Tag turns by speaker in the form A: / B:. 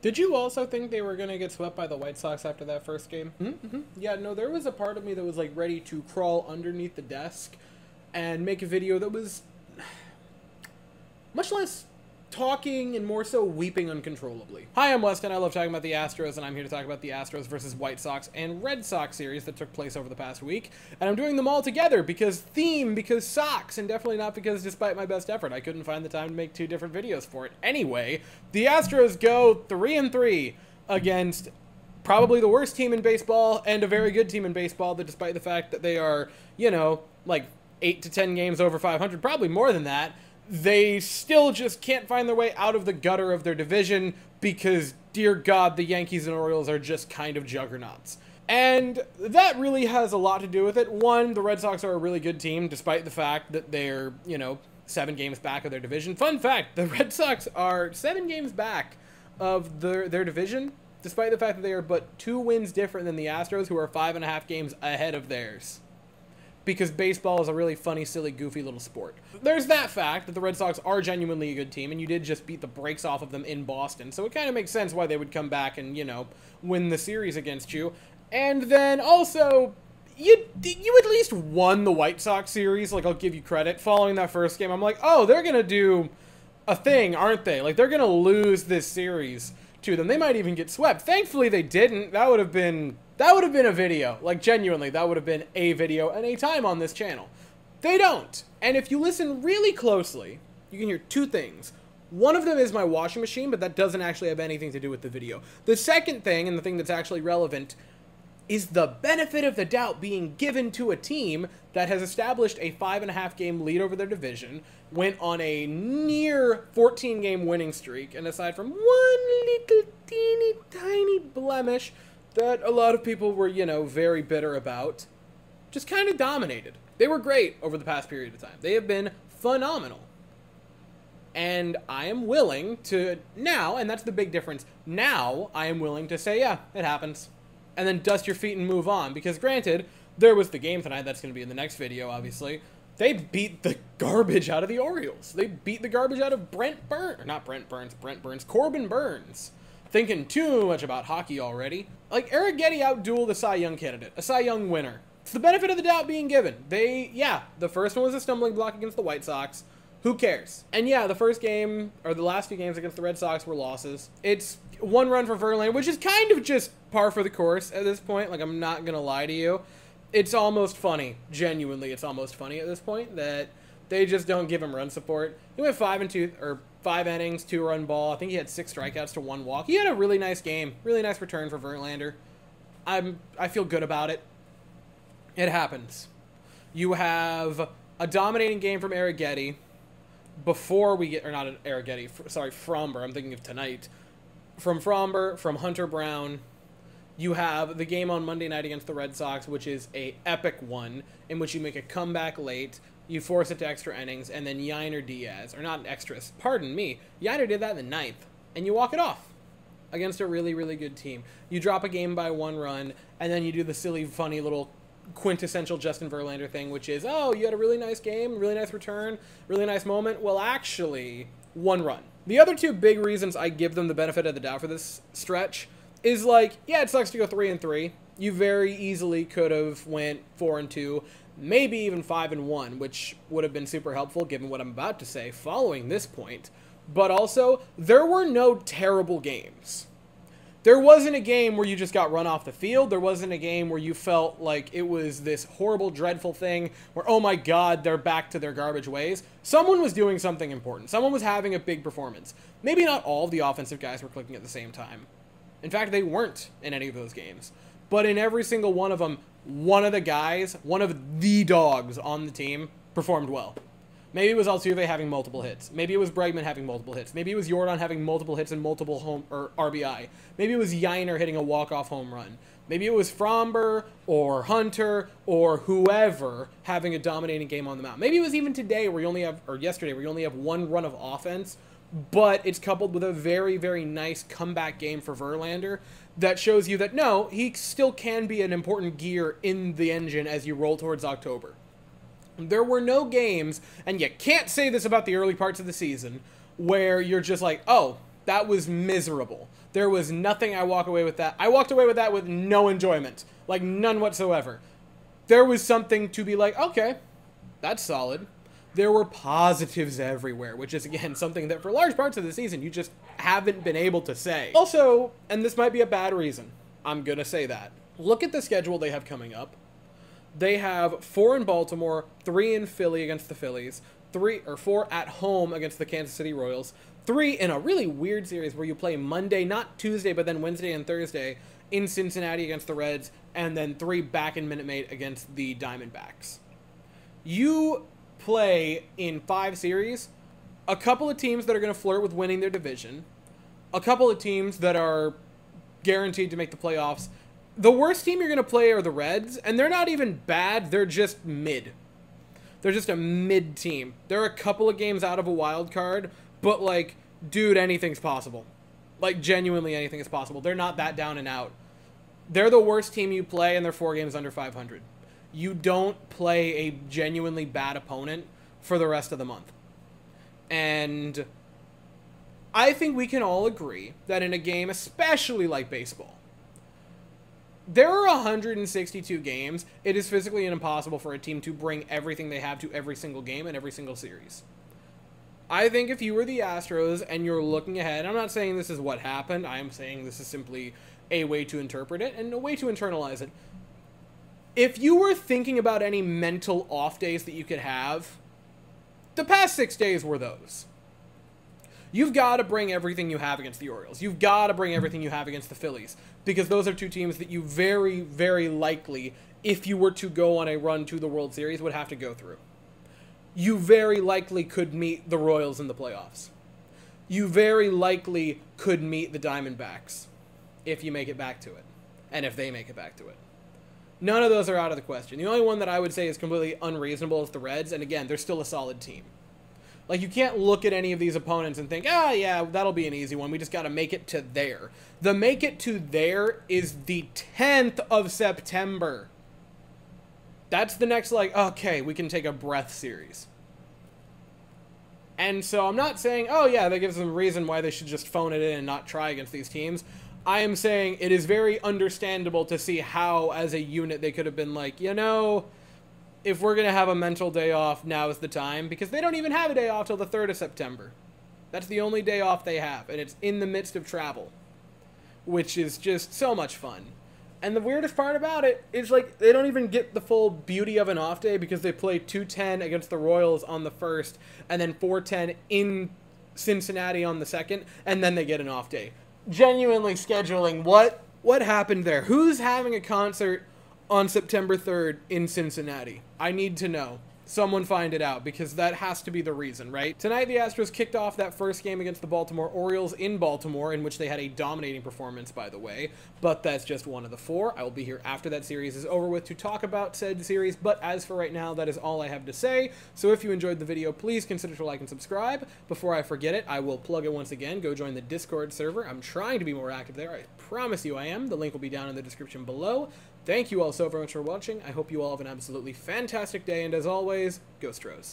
A: Did you also think they were going to get swept by the White Sox after that first game? Mm-hmm. Yeah, no, there was a part of me that was like ready to crawl underneath the desk and make a video that was much less talking and more so weeping uncontrollably. Hi, I'm Weston. I love talking about the Astros, and I'm here to talk about the Astros versus White Sox and Red Sox series that took place over the past week. And I'm doing them all together because Sox, and definitely not because despite my best effort, I couldn't find the time to make two different videos for it. Anyway, the Astros go 3-3 against probably the worst team in baseball and a very good team in baseball that despite the fact that they are, you know, like 8 to 10 games over 500, probably more than that, they still just can't find their way out of the gutter of their division because, dear God, the Yankees and Orioles are just kind of juggernauts. And that really has a lot to do with it. One, the Red Sox are a really good team, despite the fact that they're, 7 games back of their division. Fun fact, the Red Sox are 7 games back of their division, despite the fact that they are but 2 wins different than the Astros, who are 5.5 games ahead of theirs. Because baseball is a really funny, silly, goofy little sport. There's that fact that the Red Sox are genuinely a good team, and you did just beat the brakes off of them in Boston, so it kind of makes sense why they would come back and, win the series against you. And then also, you at least won the White Sox series, like, I'll give you credit. Following that first game, I'm like, oh, they're gonna do a thing, aren't they? Like, they're gonna lose this series to them. They might even get swept. Thankfully, they didn't. That would have been a video. Like, genuinely, that would have been a video and a time on this channel. They don't. And if you listen really closely, you can hear 2 things. One of them is my washing machine, but that doesn't actually have anything to do with the video. The second thing, and the thing that's actually relevant, is the benefit of the doubt being given to a team that has established a 5.5 game lead over their division, went on a near 14 game winning streak, and aside from one little teeny tiny blemish that a lot of people were, very bitter about, just kind of dominated. They were great over the past period of time. They have been phenomenal. And I am willing to now, and that's the big difference, now I am willing to say, yeah, it happens. And then dust your feet and move on. Because granted, there was the game tonight, that's going to be in the next video, obviously. They beat the garbage out of the Orioles. They beat the garbage out of Brent Burns, Corbin Burns. Thinking too much about hockey already. Like, Eric Getty outdueled a Cy Young candidate, a Cy Young winner. It's the benefit of the doubt being given. The first one was a stumbling block against the White Sox. Who cares? And yeah, the first game, or the last 2 games against the Red Sox were losses. It's 1 run for Verlander, which is kind of just par for the course at this point. Like, I'm not gonna lie to you. It's almost funny. Genuinely, it's almost funny at this point that they just don't give him run support. He went 5 innings, 2-run ball. I think he had 6 strikeouts to 1 walk. He had a really nice game. Really nice return for Verlander. I feel good about it. It happens. You have a dominating game from Eric Getty before we get, or not Eric Getty, sorry, Fromber. I'm thinking of tonight. From Fromber, from Hunter Brown. You have the game on Monday night against the Red Sox, which is a epic one, in which you make a comeback late, you force it to extra innings, and then Yainer Diaz, or not extras, pardon me, Yainer did that in the 9th, and you walk it off against a really, really good team. You drop a game by 1 run, and then you do the silly, funny little quintessential Justin Verlander thing, which is, oh, you had a really nice game, really nice return, really nice moment. Well, actually, 1 run. The other 2 big reasons I give them the benefit of the doubt for this stretch is like, yeah, it sucks to go 3-3. You very easily could have went 4-2, maybe even 5-1, which would have been super helpful given what I'm about to say following this point. But also, there were no terrible games. There wasn't a game where you just got run off the field. There wasn't a game where you felt like it was this horrible, dreadful thing where, oh my God, they're back to their garbage ways. Someone was doing something important. Someone was having a big performance. Maybe not all of the offensive guys were clicking at the same time. In fact, they weren't in any of those games. But in every single one of them, one of the guys, one of the dogs on the team, performed well. Maybe it was Altuve having multiple hits. Maybe it was Bregman having multiple hits. Maybe it was Jordan having multiple hits and multiple home or RBI. Maybe it was Yainer hitting a walk-off home run. Maybe it was Fromber or Hunter or whoever having a dominating game on the mound. Maybe it was even today where you only have, or yesterday where you only have 1 run of offense, but it's coupled with a very, very nice comeback game for Verlander that shows you that, no, he still can be an important gear in the engine as you roll towards October. There were no games, and you can't say this about the early parts of the season, where you're just like, oh, that was miserable. There was nothing I walk away with that. I walked away with that with no enjoyment. Like, none whatsoever. There was something to be like, okay, that's solid. There were positives everywhere, which is, again, something that for large parts of the season you just haven't been able to say. Also, and this might be a bad reason, I'm gonna say that. Look at the schedule they have coming up. They have 4 in Baltimore, 3 in Philly against the Phillies, 4 at home against the Kansas City Royals, 3 in a really weird series where you play Monday, not Tuesday, but then Wednesday and Thursday in Cincinnati against the Reds, and then 3 back in Minute Maid against the Diamondbacks. You play in 5 series a couple of teams that are going to flirt with winning their division, a couple of teams that are guaranteed to make the playoffs. The worst team you're going to play are the Reds, and they're not even bad, they're just mid. They're just a mid team. They're a couple of games out of a wild card, but, like, dude, anything's possible. Like, genuinely anything is possible. They're not that down and out. They're the worst team you play, and they're 4 games under 500. You don't play a genuinely bad opponent for the rest of the month. And I think we can all agree that in a game, especially like baseball, there are 162 games. It is physically impossible for a team to bring everything they have to every single game and every single series. I think if you were the Astros and you're looking ahead, I'm not saying this is what happened. I am saying this is simply a way to interpret it and a way to internalize it. If you were thinking about any mental off days that you could have, the past 6 days were those. You've got to bring everything you have against the Orioles. You've got to bring everything you have against the Phillies, because those are 2 teams that you very, very likely, if you were to go on a run to the World Series, would have to go through. You very likely could meet the Royals in the playoffs. You very likely could meet the Diamondbacks if you make it back to it, and if they make it back to it. None of those are out of the question. The only one that I would say is completely unreasonable is the Reds, and again, they're still a solid team. Like, you can't look at any of these opponents and think, ah, yeah, that'll be an easy one. We just got to make it to there. The make it to there is the 10th of September. That's the next, like, okay, we can take a breath series. And so I'm not saying, oh, yeah, that gives them a reason why they should just phone it in and not try against these teams. I am saying it is very understandable to see how, as a unit, they could have been like, you know, if we're going to have a mental day off, now is the time. Because they don't even have a day off till the 3rd of September. That's the only day off they have. And it's in the midst of travel. Which is just so much fun. And the weirdest part about it is, like, they don't even get the full beauty of an off day because they play 2-10 against the Royals on the 1st. And then 4-10 in Cincinnati on the 2nd. And then they get an off day. Genuinely scheduling, what happened there? Who's having a concert on September 3rd in Cincinnati? I need to know. Someone find it out, because that has to be the reason, right? Tonight, the Astros kicked off that first game against the Baltimore Orioles in Baltimore, in which they had a dominating performance, by the way, but that's just one of the 4. I will be here after that series is over with to talk about said series, but as for right now, that is all I have to say. So if you enjoyed the video, please consider to like and subscribe. Before I forget it, I will plug it once again. Go join the Discord server. I'm trying to be more active there. I promise you I am. The link will be down in the description below. Thank you all so very much for watching. I hope you all have an absolutely fantastic day, and as always, go Stros.